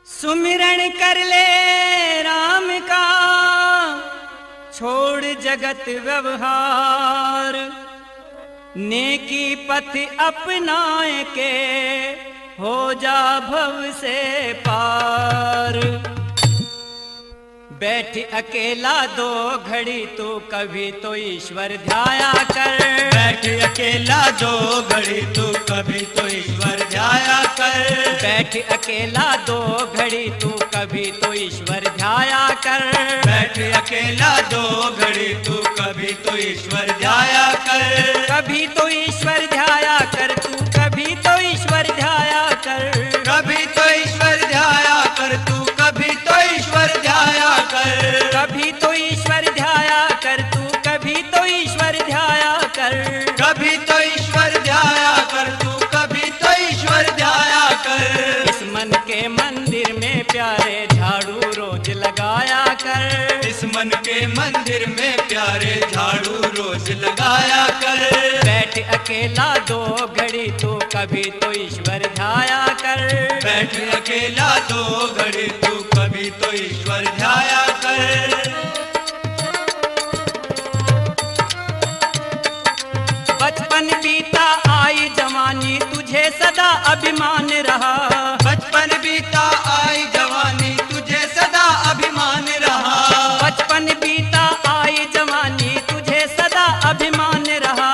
सुमिरन कर ले राम का, छोड़ जगत व्यवहार, नेकी पथ अपनाए के हो जा भव से पार। बैठ अकेला दो घड़ी तू कभी तो ईश्वर ध्याया कर। बैठ अकेला दो घड़ी तू कभी तो ईश्वर ध्याया कर। बैठ अकेला दो घड़ी तू कभी तो ईश्वर ध्याया कर। बैठ अकेला दो घड़ी तू कभी तो ईश्वर ध्याया कर। कभी तो ईश्वर ध्याया कर तू, कभी तो ईश्वर ध्याया कर। कभी तो ईश्वर ध्याया कर तू, कभी तो ईश्वर ध्याया कर। कभी तो ईश्वर ध्याया कर तू, कभी तो ईश्वर ध्याया कर। कभी तो ईश्वर ध्याया कर तू, कभी तो ईश्वर ध्याया कर। इस मन के मंदिर में प्यारे झाड़ू रोज लगाया कर। इस मन के मंदिर में प्यारे झाड़ू रोज लगाया कर। बैठ अकेला दो घड़ी तू कभी तो ईश्वर ध्याया कर। बैठ अकेला दो घड़ी तू कभी तो ईश्वर ध्याया कर। बचपन बीता आई जवानी तुझे सदा अभिमान रहा। बचपन बीता आई जवानी तुझे सदा अभिमान रहा। बचपन बीता आई जवानी तुझे सदा अभिमान रहा।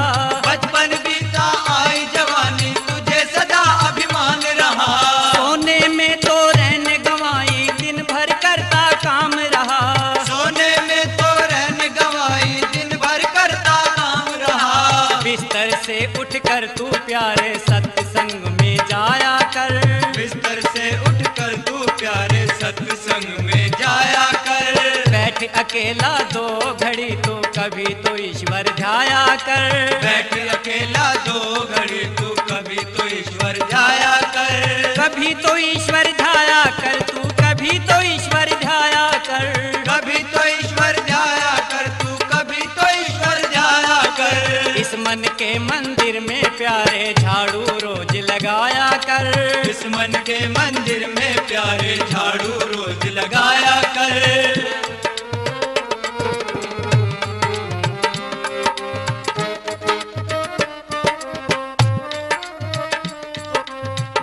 बचपन बीता आई जवानी तुझे सदा अभिमान रहा। सोने में तो रहने गंवाई दिन भर करता काम रहा। सोने में तो रहने गंवाई दिन भर करता काम रहा। बिस्तर से उठकर तू प्यारे सत्संग में जाया कर। बिस्तर से उठकर तू प्यारे सत्संग में जाया कर। बैठ अकेला दो घड़ी तू कभी तो ईश्वर ध्याया कर। बैठ अकेला दो घड़ी तू कभी तो ईश्वर ध्याया कर। कभी तो ईश्वर ध्याया कर तू, कभी तो ईश्वर ध्याया कर। कभी तो ईश्वर ध्याया कर तू, कभी तो ईश्वर ध्याया कर। इस मन के मंदिर में प्यारे झाड़ू रोज लगाया कर। इस मन के मंदिर में प्यारे झाड़ू रोज लगाया कर।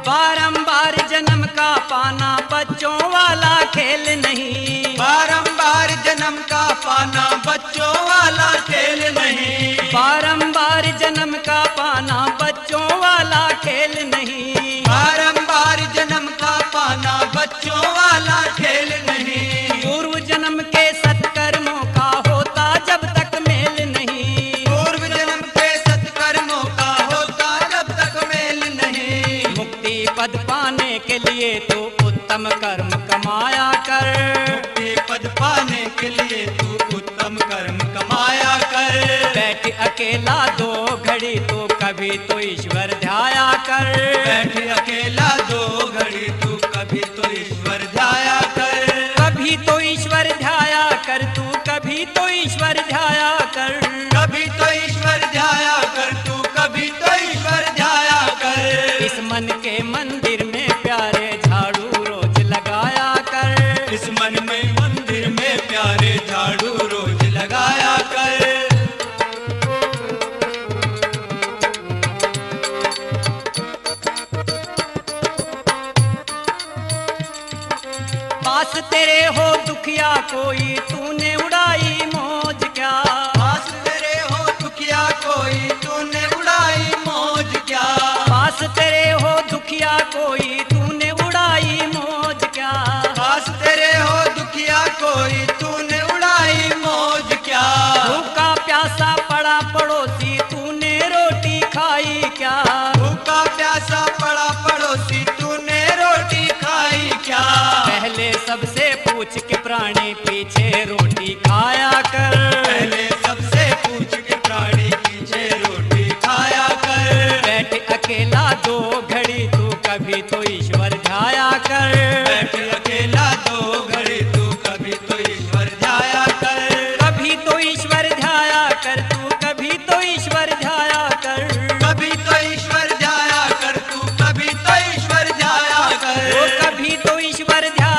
बारंबार जन्म का पाना बच्चों वाला खेल नहीं। बारंबार जन्म का पाना बच्चों वाला खेल नहीं। बारंबार जन्म का पाना बच्चों वाला खेल नहीं। बारंबार जन्म का पाना बच्चों वाला खेल नहीं। पूर्व जन्म के सत्कर्मों का होता जब तक मेल नहीं। पूर्व जन्म के सत्कर्मों का होता जब तक मेल नहीं। मुक्ति पद पाने के लिए तू उत्तम कर्म कमाया कर। मुक्ति पद पाने के लिए तू उत्तम कर्म कमाया कर। बैठ अकेला दो घड़ी तू कभी तो ईश्वर ध्याया कर। बैठ अकेला दो घड़ी तू कभी तो ईश्वर ध्याया कर। कभी तो ईश्वर ध्याया कर तू, कभी तो ईश्वर ध्याया कर। कभी तो ईश्वर ध्याया कर तू, कभी तो ईश्वर ध्याया कर। इस मन के मंदिर में प्यारे झाड़ू रोज लगाया कर। इस मन में मंदिर में प्यारे झाड़ू रोज लगाया कर। पास तेरे हो दुखिया कोई तूने उड़ाई मौज क्या। पास तेरे हो दुखिया कोई तूने उड़ाई मौज क्या। पास तेरे हो दुखिया कोई तूने उड़ाई मौज क्या। पास तेरे हो दुखिया कोई तूने उड़ाई मौज क्या। भूखा प्यासा पड़ा पड़ोसी तूने रोटी खाई क्या। भूखा प्यासा पड़ा पड़ोसी तूने रोटी खाई क्या। पहले सबसे पूछ के प्राणी पीछे रोटी खाया कर। पहले सबसे पूछ के प्राणी पीछे रोटी खाया कर। बैठ अकेला दो घड़ी तू कभी तो ईश्वर ध्याया कर। बैठ अकेला दो घड़ी तू कभी तो ईश्वर ध्याया कर। कभी तो ईश्वर ध्याया कर तू, कभी तो ईश्वर ध्याया कर। कभी तो ईश्वर ध्याया कर तू, कभी तो ईश्वर ध्याया कर। कभी तो ईश्वर ध्याया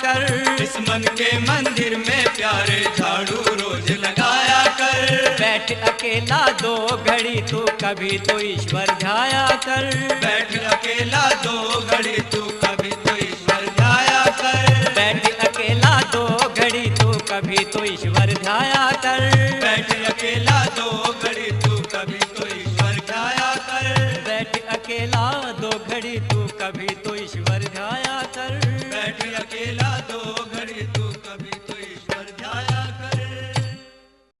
कर। इस मन के मंदिर में प्यारे झाड़ू रोज लगाया कर। बैठ अकेला 2 घड़ी तू कभी तो ईश्वर ध्याया कर। बैठ अकेला 2 घड़ी तू कभी तो ईश्वर ध्याया कर। बैठ अकेला 2 घड़ी तू कभी तो ईश्वर ध्याया कर। बैठ अकेला 2 घड़ी तू कभी तो ईश्वर ध्याया कर। बैठ अकेला 2 घड़ी तू कभी